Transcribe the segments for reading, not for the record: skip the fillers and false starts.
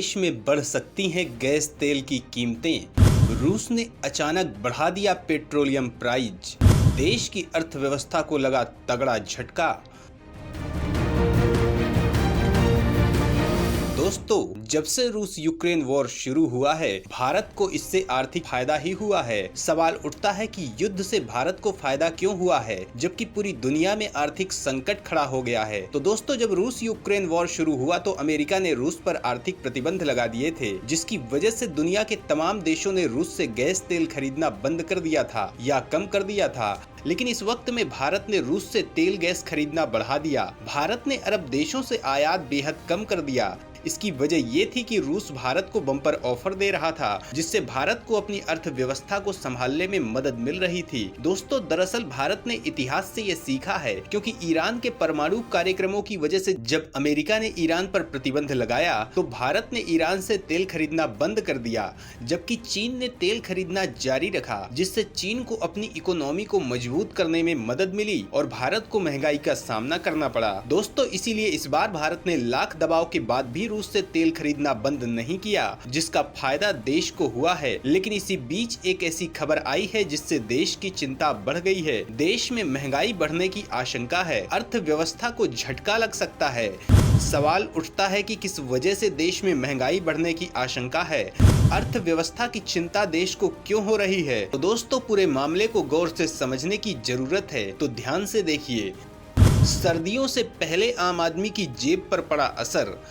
देश में बढ़ सकती हैं गैस तेल की कीमतें। रूस ने अचानक बढ़ा दिया पेट्रोलियम प्राइस। देश की अर्थव्यवस्था को लगा तगड़ा झटका। दोस्तों, जब से रूस यूक्रेन वॉर शुरू हुआ है, भारत को इससे आर्थिक फायदा ही हुआ है। सवाल उठता है कि युद्ध से भारत को फायदा क्यों हुआ है, जबकि पूरी दुनिया में आर्थिक संकट खड़ा हो गया है। तो दोस्तों, जब रूस यूक्रेन वॉर शुरू हुआ तो अमेरिका ने रूस पर आर्थिक प्रतिबंध लगा दिए थे, जिसकी वजह से दुनिया के तमाम देशों ने रूस से गैस तेल खरीदना बंद कर दिया था या कम कर दिया था। लेकिन इस वक्त में भारत ने रूस से तेल गैस खरीदना बढ़ा दिया। भारत ने अरब देशों से आयात बेहद कम कर दिया। इसकी वजह ये थी कि रूस भारत को बम्पर ऑफर दे रहा था, जिससे भारत को अपनी अर्थव्यवस्था को संभालने में मदद मिल रही थी। दोस्तों, दरअसल भारत ने इतिहास से ये सीखा है, क्योंकि ईरान के परमाणु कार्यक्रमों की वजह से जब अमेरिका ने ईरान पर प्रतिबंध लगाया तो भारत ने ईरान से तेल खरीदना बंद कर दिया, जबकि चीन ने तेल खरीदना जारी रखा, जिससे चीन को अपनी इकोनॉमी को मजबूत करने में मदद मिली और भारत को महंगाई का सामना करना पड़ा। दोस्तों, इसीलिए इस बार भारत ने लाख दबाव के बाद भी रूस से तेल खरीदना बंद नहीं किया, जिसका फायदा देश को हुआ है। लेकिन इसी बीच एक ऐसी खबर आई है जिससे देश की चिंता बढ़ गई है। देश में महंगाई बढ़ने की आशंका है, अर्थव्यवस्था को झटका लग सकता है। सवाल उठता है कि किस वजह से देश में महंगाई बढ़ने की आशंका है, अर्थव्यवस्था की चिंता देश को क्यों हो रही है। तो दोस्तों, पूरे मामले को गौर से समझने की जरूरत है, तो ध्यान से देखिए। सर्दियों से पहले आम आदमी की जेब पर पड़ा असर।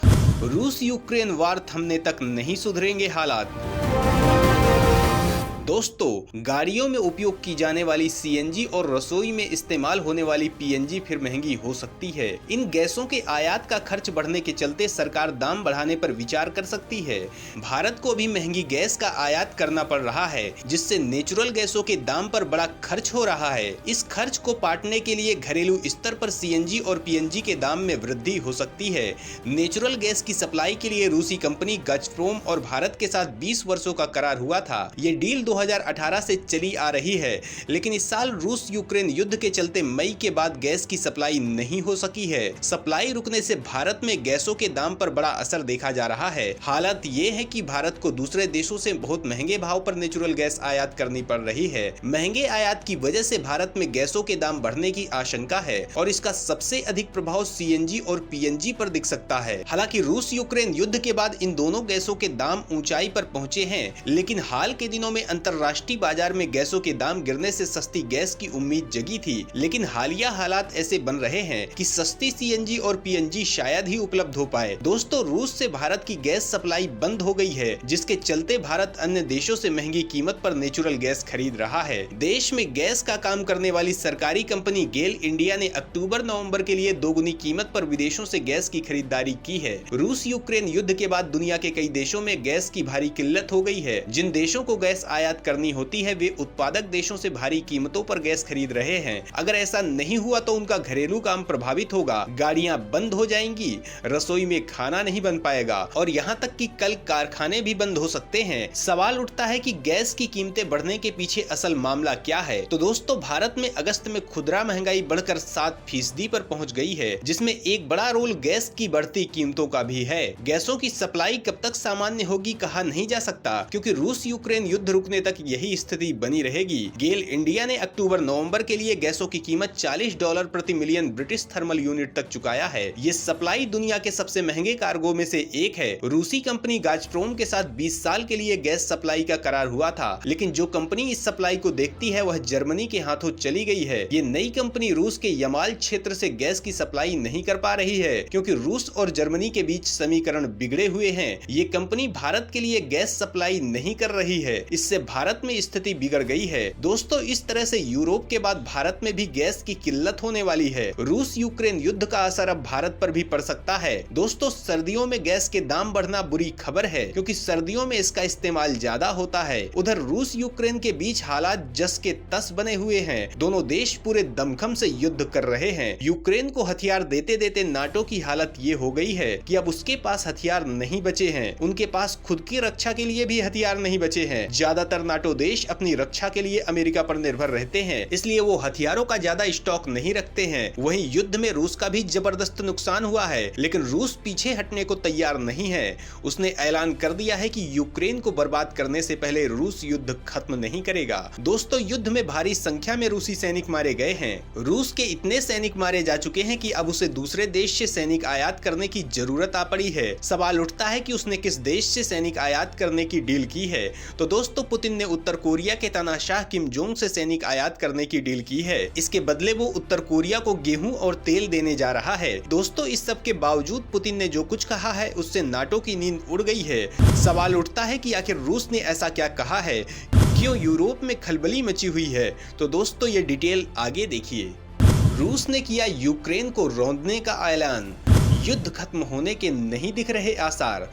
रूस यूक्रेन वार थमने तक नहीं सुधरेंगे हालात। दोस्तों, गाड़ियों में उपयोग की जाने वाली सीएनजी और रसोई में इस्तेमाल होने वाली पीएनजी फिर महंगी हो सकती है। इन गैसों के आयात का खर्च बढ़ने के चलते सरकार दाम बढ़ाने पर विचार कर सकती है। भारत को अभी महंगी गैस का आयात करना पड़ रहा है, जिससे नेचुरल गैसों के दाम पर बड़ा खर्च हो रहा है। इस खर्च को पाटने के लिए घरेलू स्तर पर सीएनजी और पीएनजी के दाम में वृद्धि हो सकती है। नेचुरल गैस की सप्लाई के लिए रूसी कंपनी गाज़प्रोम और भारत के साथ 20 वर्षों का करार हुआ था। ये डील 2018 से चली आ रही है, लेकिन इस साल रूस यूक्रेन युद्ध के चलते मई के बाद गैस की सप्लाई नहीं हो सकी है। सप्लाई रुकने से भारत में गैसों के दाम पर बड़ा असर देखा जा रहा है। हालत ये है कि भारत को दूसरे देशों से बहुत महंगे भाव पर नेचुरल गैस आयात करनी पड़ रही है। महंगे आयात की वजह से भारत में गैसों के दाम बढ़ने की आशंका है और इसका सबसे अधिक प्रभाव सीएनजी और पीएनजी पर दिख सकता है। हालांकि रूस यूक्रेन युद्ध के बाद इन दोनों गैसों के दाम ऊंचाई पर पहुंचे हैं, लेकिन हाल के दिनों में अंतरराष्ट्रीय बाजार में गैसों के दाम गिरने से सस्ती गैस की उम्मीद जगी थी। लेकिन हालिया हालात ऐसे बन रहे हैं कि सस्ती सीएनजी और पीएनजी शायद ही उपलब्ध हो पाए। दोस्तों, रूस से भारत की गैस सप्लाई बंद हो गई है, जिसके चलते भारत अन्य देशों से महंगी कीमत पर नेचुरल गैस खरीद रहा है। देश में गैस का काम करने वाली सरकारी कंपनी गेल इंडिया ने अक्टूबर-नवंबर के लिए दोगुनी कीमत पर विदेशों से गैस की खरीदारी की है। रूस यूक्रेन युद्ध के बाद दुनिया के कई देशों में गैस की भारी किल्लत हो गई है। जिन देशों को गैस आयात करनी होती है, वे उत्पादक देशों से भारी कीमतों पर गैस खरीद रहे हैं। अगर ऐसा नहीं हुआ तो उनका घरेलू काम प्रभावित होगा, गाड़ियां बंद हो जाएंगी, रसोई में खाना नहीं बन पाएगा और यहाँ तक कि कल कारखाने भी बंद हो सकते हैं। सवाल उठता है कि गैस की कीमतें बढ़ने के पीछे असल मामला क्या है। तो दोस्तों, भारत में अगस्त में खुदरा महंगाई बढ़कर 7% पर पहुँच गई है, जिसमें एक बड़ा रोल गैस की बढ़ती कीमतों का भी है। गैसों की सप्लाई कब तक सामान्य होगी कहा नहीं जा सकता, क्योंकि रूस यूक्रेन युद्ध रुकने तक यही स्थिति बनी रहेगी। गेल इंडिया ने अक्टूबर-नवंबर के लिए गैसों की कीमत $40 प्रति मिलियन ब्रिटिश थर्मल यूनिट तक चुकाया है। ये सप्लाई दुनिया के सबसे महंगे कार्गो में से एक है। रूसी कंपनी गाज़प्रोम के साथ 20 साल के लिए गैस सप्लाई का करार हुआ था, लेकिन जो कंपनी इस सप्लाई को देखती है वह जर्मनी के हाथों चली गई है। ये नई कंपनी रूस के यमाल क्षेत्र से गैस की सप्लाई नहीं कर पा रही है, क्योंकि रूस और जर्मनी के बीच समीकरण बिगड़े हुए हैं। ये कंपनी भारत के लिए गैस सप्लाई नहीं कर रही है, इससे भारत में स्थिति बिगड़ गई है। दोस्तों, इस तरह से यूरोप के बाद भारत में भी गैस की किल्लत होने वाली है। रूस यूक्रेन युद्ध का असर अब भारत पर भी पड़ सकता है। दोस्तों, सर्दियों में गैस के दाम बढ़ना बुरी खबर है, क्योंकि सर्दियों में इसका इस्तेमाल ज्यादा होता है। उधर रूस यूक्रेन के बीच हालात जस के तस बने हुए हैं। दोनों देश पूरे दमखम से युद्ध कर रहे हैं। यूक्रेन को हथियार देते देते नाटो की हालत ये हो गई है कि अब उसके पास हथियार नहीं बचे हैं। उनके पास खुद की रक्षा के लिए भी हथियार नहीं बचे हैं। ज्यादातर ज्यादातर नाटो देश अपनी रक्षा के लिए अमेरिका पर निर्भर रहते हैं, इसलिए वो हथियारों का ज्यादा स्टॉक नहीं रखते हैं। वहीं युद्ध में रूस का भी जबरदस्त नुकसान हुआ है, लेकिन रूस पीछे हटने को तैयार नहीं है। उसने ऐलान कर दिया है कि यूक्रेन को बर्बाद करने से पहले रूस युद्ध खत्म नहीं करेगा। दोस्तों, युद्ध में भारी संख्या में रूसी सैनिक मारे गए हैं। रूस के इतने सैनिक मारे जा चुके हैं कि अब उसे दूसरे देश से सैनिक आयात करने की जरूरत आ पड़ी है। सवाल उठता है कि उसने किस देश से सैनिक आयात करने की डील की है। तो दोस्तों, पुतिन ने उत्तर कोरिया के तानाशाह किम जोंग से सैनिक आयात करने की डील की है। इसके बदले वो उत्तर कोरिया को गेहूं और तेल देने जा रहा है। दोस्तों, इस सब के बावजूद पुतिन ने जो कुछ कहा है उससे नाटो की नींद उड़ गई है। सवाल उठता है कि आखिर रूस ने ऐसा क्या कहा है, क्यों यूरोप में खलबली मची हुई है। तो दोस्तों, ये डिटेल आगे देखिए। रूस ने किया यूक्रेन को रौंदने का ऐलान, युद्ध खत्म होने के नहीं दिख रहे आसार।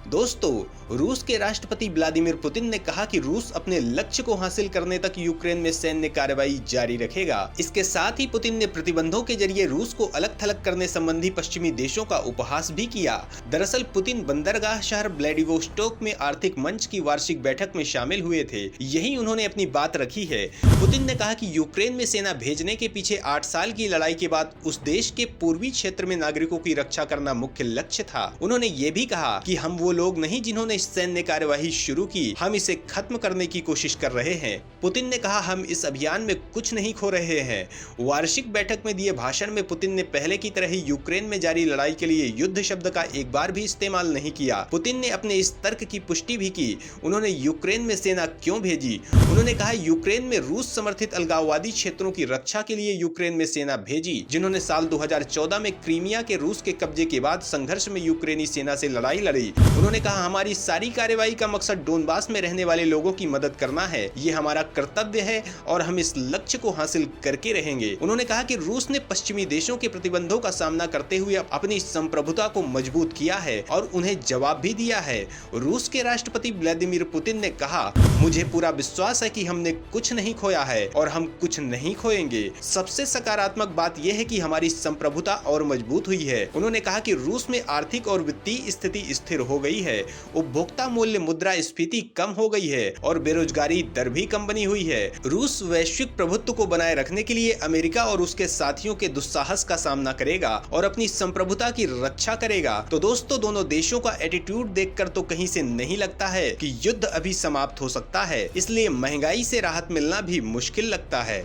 दोस्तों, रूस के राष्ट्रपति व्लादिमीर पुतिन ने कहा कि रूस अपने लक्ष्य को हासिल करने तक यूक्रेन में सैन्य कार्रवाई जारी रखेगा। इसके साथ ही पुतिन ने प्रतिबंधों के जरिए रूस को अलग थलग करने संबंधी पश्चिमी देशों का उपहास भी किया। दरअसल पुतिन बंदरगाह शहर व्लादिवोस्टोक में आर्थिक मंच की वार्षिक बैठक में शामिल हुए थे। यही उन्होंने अपनी बात रखी है। पुतिन ने कहा कि यूक्रेन में सेना भेजने के पीछे 8 साल की लड़ाई के बाद उस देश के पूर्वी क्षेत्र में नागरिकों की रक्षा करना मुख्य लक्ष्य था। उन्होंने ये भी कहा कि हम वो लोग नहीं जिन्होंने सैन्य कार्यवाही शुरू की, हम इसे खत्म करने की कोशिश कर रहे हैं। पुतिन ने कहा, हम इस अभियान में कुछ नहीं खो रहे हैं। वार्षिक बैठक में दिए भाषण में पुतिन ने पहले की तरह ही यूक्रेन में जारी लड़ाई के लिए युद्ध शब्द का एक बार भी इस्तेमाल नहीं किया। पुतिन ने अपने इस तर्क की पुष्टि भी की। उन्होंने यूक्रेन में सेना क्यों भेजी? उन्होंने कहा, यूक्रेन में रूस समर्थित अलगाववादी क्षेत्रों की रक्षा के लिए यूक्रेन में सेना भेजी, जिन्होंने साल 2014 में क्रीमिया के रूस के कब्जे के बाद संघर्ष में यूक्रेनी सेना से लड़ाई लड़ी। उन्होंने कहा, हमारी सारी कार्रवाई का मकसद डोनबास में रहने वाले लोगों की मदद करना है। ये हमारा कर्तव्य है और हम इस लक्ष्य को हासिल करके रहेंगे। उन्होंने कहा कि रूस ने पश्चिमी देशों के प्रतिबंधों का सामना करते हुए अपनी संप्रभुता को मजबूत किया है और उन्हें जवाब भी दिया है। रूस के राष्ट्रपति व्लादिमीर पुतिन ने कहा, मुझे पूरा विश्वास है कि हमने कुछ नहीं खोया है और हम कुछ नहीं खोएंगे। सबसे सकारात्मक बात यह है कि हमारी संप्रभुता और मजबूत हुई है। उन्होंने कहा कि रूस में आर्थिक और वित्तीय स्थिति स्थिर हो गई है, उपभोक्ता मूल्य मुद्रास्फीति कम हो गई है और बेरोजगारी दर भी कम बनी हुई है। रूस वैश्विक प्रभुत्व को बनाए रखने के लिए अमेरिका और उसके साथियों के दुस्साहस का सामना करेगा और अपनी संप्रभुता की रक्षा करेगा। तो दोस्तों, दोनों देशों का एटीट्यूड देखकर तो कहीं से नहीं लगता है कि युद्ध अभी समाप्त हो सकता है, इसलिए महंगाई से राहत मिलना भी मुश्किल लगता है।